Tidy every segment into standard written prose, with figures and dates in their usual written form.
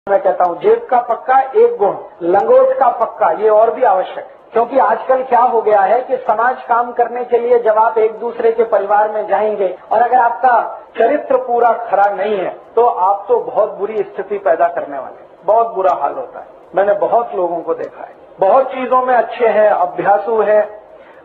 मैं कहता हूँ जेब का पक्का एक गुण, लंगोट का पक्का ये और भी आवश्यक है। क्योंकि आजकल क्या हो गया है कि समाज काम करने के लिए जब आप एक दूसरे के परिवार में जाएंगे और अगर आपका चरित्र पूरा खरा नहीं है तो आप तो बहुत बुरी स्थिति पैदा करने वाले, बहुत बुरा हाल होता है। मैंने बहुत लोगों को देखा है, बहुत चीजों में अच्छे हैं, अभ्यासु है,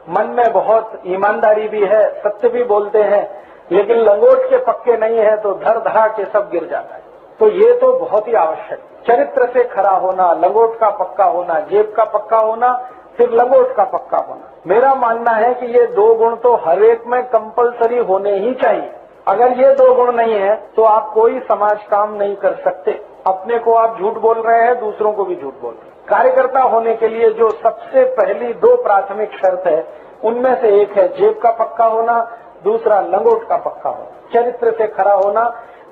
मन में बहुत ईमानदारी भी है, सत्य भी बोलते हैं, लेकिन लंगोट के पक्के नहीं है तो धर धरा के सब गिर जाता है। तो ये तो बहुत ही आवश्यक, चरित्र से खरा होना, लंगोट का पक्का होना, जेब का पक्का होना, फिर लंगोट का पक्का होना। मेरा मानना है कि ये दो गुण तो हर एक में कंपलसरी होने ही चाहिए। अगर ये दो गुण नहीं है तो आप कोई समाज काम नहीं कर सकते। अपने को आप झूठ बोल रहे हैं, दूसरों को भी झूठ बोल रहे हैं। कार्यकर्ता होने के लिए जो सबसे पहली दो प्राथमिक शर्त है उनमें से एक है जेब का पक्का होना, दूसरा लंगोट का पक्का होना, चरित्र से खरा होना।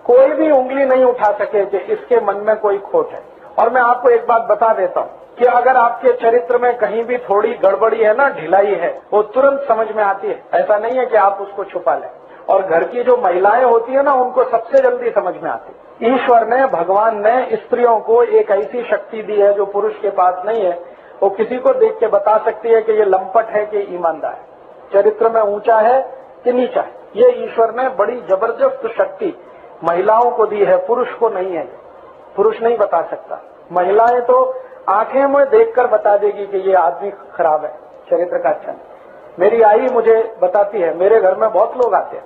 कोई भी उंगली नहीं उठा सके कि इसके मन में कोई खोट है। और मैं आपको एक बात बता देता हूँ कि अगर आपके चरित्र में कहीं भी थोड़ी गड़बड़ी है ना, ढिलाई है, वो तुरंत समझ में आती है। ऐसा नहीं है कि आप उसको छुपा लें। और घर की जो महिलाएं होती है ना, उनको सबसे जल्दी समझ में आती है। ईश्वर ने, भगवान ने स्त्रियों को एक ऐसी शक्ति दी है जो पुरुष के पास नहीं है। वो किसी को देख के बता सकती है कि ये लंपट है कि ईमानदार है, चरित्र में ऊंचा है कि नीचा है। ये ईश्वर ने बड़ी जबरदस्त शक्ति महिलाओं को दी है, पुरुष को नहीं है। पुरुष नहीं बता सकता। महिलाएं तो आंखें में देखकर बता देगी कि ये आदमी खराब है, चरित्र का अच्छा नहीं। मेरी आई मुझे बताती है, मेरे घर में बहुत लोग आते हैं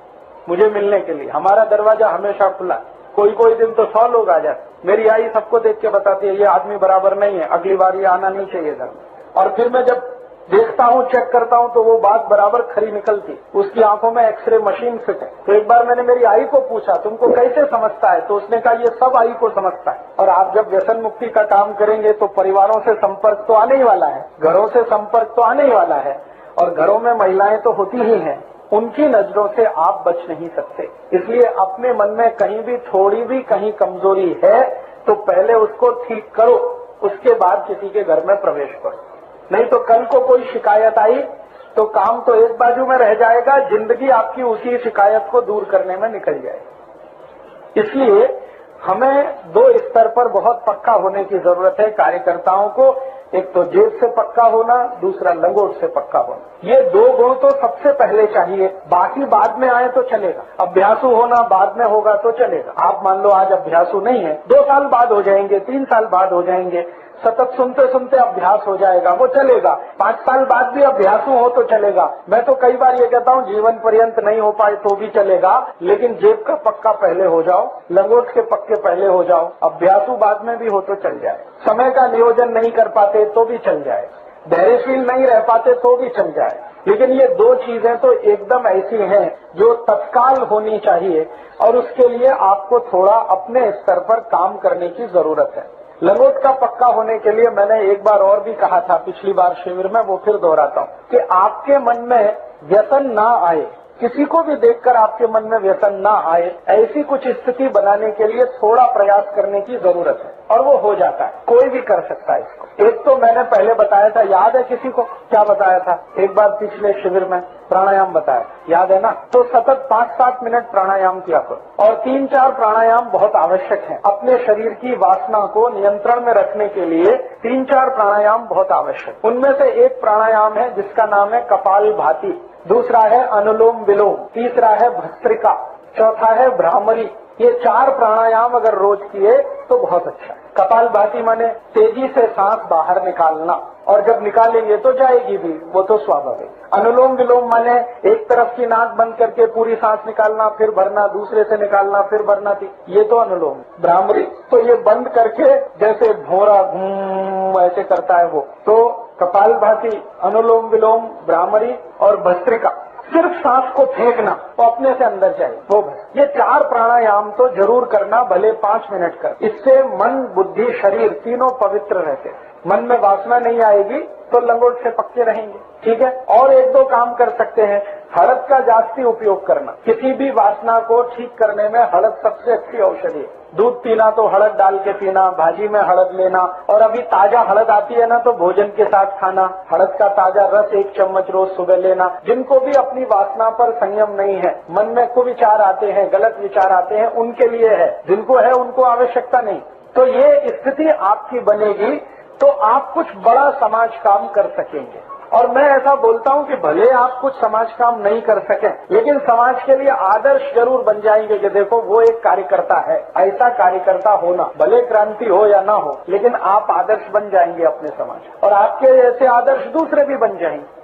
मुझे मिलने के लिए, हमारा दरवाजा हमेशा खुला, कोई कोई दिन तो 100 लोग आ जाते। मेरी आई सबको देख के बताती है ये आदमी बराबर नहीं है, अगली बार ये आना नहीं चाहिए घर में। और फिर मैं जब देखता हूँ, चेक करता हूँ तो वो बात बराबर खरी निकलती। उसकी आंखों में एक्सरे मशीन फिट है। तो एक बार मैंने मेरी आई को पूछा तुमको कैसे समझता है, तो उसने कहा ये सब आई को समझता है। और आप जब व्यसन मुक्ति का काम करेंगे तो परिवारों से संपर्क तो आने ही वाला है, घरों से संपर्क तो आने ही वाला है, और घरों में महिलाएं तो होती ही हैं। उनकी नजरों से आप बच नहीं सकते। इसलिए अपने मन में कहीं भी थोड़ी भी कहीं कमजोरी है तो पहले उसको ठीक करो, उसके बाद किसी के घर में प्रवेश करो। नहीं तो कल को कोई शिकायत आई तो काम तो एक बाजू में रह जाएगा, जिंदगी आपकी उसी शिकायत को दूर करने में निकल जाएगी। इसलिए हमें दो स्तर पर बहुत पक्का होने की जरूरत है कार्यकर्ताओं को। एक तो जेब से पक्का होना, दूसरा लंगोट से पक्का होना। ये दो गुण तो सबसे पहले चाहिए, बाकी बाद में आए तो चलेगा। अभ्यासु होना बाद में होगा तो चलेगा। आप मान लो आज अभ्यासु नहीं है, 2 साल बाद हो जाएंगे, 3 साल बाद हो जाएंगे, सतत सुनते सुनते अभ्यास हो जाएगा, वो चलेगा। 5 साल बाद भी अभ्यासु हो तो चलेगा। मैं तो कई बार ये कहता हूँ जीवन पर्यंत नहीं हो पाए तो भी चलेगा, लेकिन जेब का पक्का पहले हो जाओ, लंगोट के पक्के पहले हो जाओ, अभ्यासु बाद में भी हो तो चल जाए। समय का नियोजन नहीं कर पाते तो भी चल जाए, धैर्यशील नहीं रह पाते तो भी चल जाए। लेकिन ये दो चीजें तो एकदम ऐसी हैं जो तत्काल होनी चाहिए, और उसके लिए आपको थोड़ा अपने स्तर पर काम करने की जरूरत है। लंगोट का पक्का होने के लिए मैंने एक बार और भी कहा था पिछली बार शिविर में, वो फिर दोहराता हूँ कि आपके मन में व्यसन ना आए, किसी को भी देखकर आपके मन में व्यसन ना आए, ऐसी कुछ स्थिति बनाने के लिए थोड़ा प्रयास करने की जरूरत है, और वो हो जाता है। कोई भी कर सकता है इसको। एक तो मैंने पहले बताया था, याद है किसी को क्या बताया था? एक बार पिछले शिविर में प्राणायाम बताया, याद है ना? तो सतत 5-7 मिनट प्राणायाम किया करो, और 3-4 प्राणायाम बहुत आवश्यक है। अपने शरीर की वासना को नियंत्रण में रखने के लिए 3-4 प्राणायाम बहुत आवश्यक। उनमें से एक प्राणायाम है जिसका नाम है कपालभाति, दूसरा है अनुलोम विलोम, तीसरा है भस्त्रिका, चौथा है भ्रामरी। ये 4 प्राणायाम अगर रोज किए तो बहुत अच्छा है। कपालभाति माने तेजी से सांस बाहर निकालना, और जब निकालेंगे तो जाएगी भी, वो तो स्वाभाविक। अनुलोम विलोम माने एक तरफ की नाक बंद करके पूरी सांस निकालना, फिर भरना, दूसरे से निकालना, फिर भरना थी, ये तो अनुलोम। भ्रामरी तो ये बंद करके जैसे भौरा घूम ऐसे करता है वो। तो कपालभाति, अनुलोम विलोम, भ्रामरी और भस्त्रिका, सिर्फ सांस को फेंकना तो अपने से अंदर जाए, वो बस। ये 4 प्राणायाम तो जरूर करना, भले 5 मिनट कर। इससे मन, बुद्धि, शरीर तीनों पवित्र रहते। मन में वासना नहीं आएगी तो लंगोट से पक्के रहेंगे, ठीक है। और 1-2 काम कर सकते हैं। हळद का जास्ती उपयोग करना, किसी भी वासना को ठीक करने में हळद सबसे अच्छी औषधि है। दूध पीना तो हळद डाल के पीना, भाजी में हळद लेना, और अभी ताजा हळद आती है ना तो भोजन के साथ खाना। हळद का ताजा रस 1 चम्मच रोज सुबह लेना। जिनको भी अपनी वासना पर संयम नहीं है, मन में कुविचार आते हैं, गलत विचार आते हैं, उनके लिए है। जिनको है उनको आवश्यकता नहीं। तो ये स्थिति आपकी बनेगी तो आप कुछ बड़ा समाज काम कर सकेंगे। और मैं ऐसा बोलता हूं कि भले आप कुछ समाज काम नहीं कर सकें, लेकिन समाज के लिए आदर्श जरूर बन जाएंगे कि देखो वो एक कार्यकर्ता है। ऐसा कार्यकर्ता होना, भले क्रांति हो या ना हो, लेकिन आप आदर्श बन जाएंगे अपने समाज, और आपके जैसे आदर्श दूसरे भी बन जाएंगे।